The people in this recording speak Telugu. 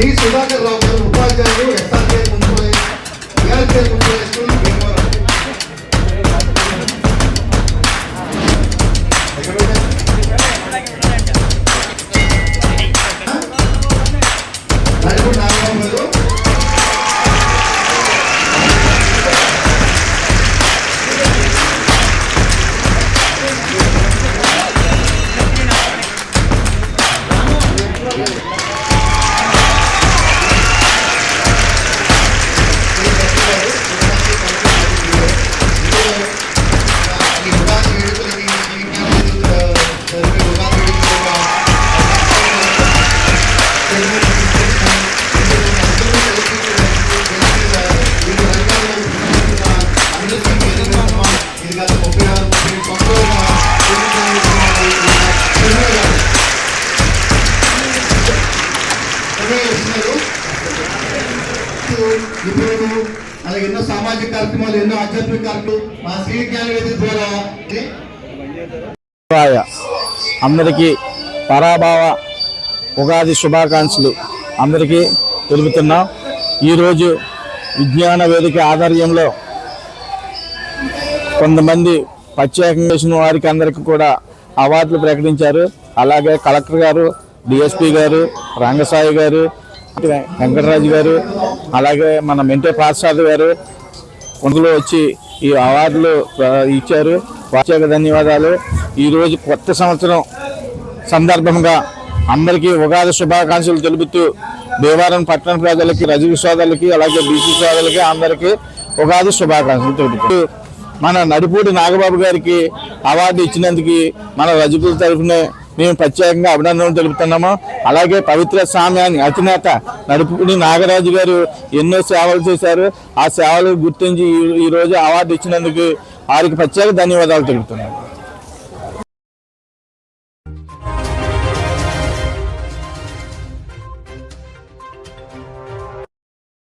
డి సుధాకర్ రావు గారు ఉపాధ్యాయులు ఎస్ఆర్కే మున్సిపల్ స్కూల్ భీమవరం. అలాగే ఎన్నో సామాజిక కార్యక్రమాలు, ఎన్నో ఆధ్యాత్మిక కార్యక్రమాలు మా శ్రీ జ్ఞాన వేదిక ద్వారా అందరికీ పరాభావ ఉగాది శుభాకాంక్షలు అందరికీ తెలుపుతున్నాం. ఈరోజు విజ్ఞాన వేదిక ఆధ్వర్యంలో కొంతమంది ప్రత్యేకంగా చేసిన వారికి అందరికీ కూడా అవార్డులు ప్రకటించారు. అలాగే కలెక్టర్ గారు, డిఎస్పీ గారు, రంగసాయి గారు, వెంకటరాజు గారు, అలాగే మన మెంటే పార్సాద్ గారు కొందరు వచ్చి ఈ అవార్డులు ఇచ్చారు. ప్రత్యేక ధన్యవాదాలు. ఈరోజు కొత్త సంవత్సరం సందర్భంగా అందరికీ ఉగాది శుభాకాంక్షలు తెలుపుతూ భీమవరం పట్టణ ప్రజలకి, రజక సోదరులకి, అలాగే బీసీ సోదరులకి అందరికీ ఉగాది శుభాకాంక్షలు తెలుపుతూ మన నడిపూడి నాగబాబు గారికి అవార్డు ఇచ్చినందుకు మన రజకుల తరఫున మేము ప్రత్యేకంగా అభినందనలు తెలుపుతున్నాము. అలాగే పవిత్ర సామ్యాన్ని అధినేత నడిపూడి నాగరాజు గారు ఎన్నో సేవలు చేశారు. ఆ సేవలు గుర్తించి ఈరోజు అవార్డు ఇచ్చినందుకు వారికి ప్రత్యేక ధన్యవాదాలు తెలుపుతున్నాము.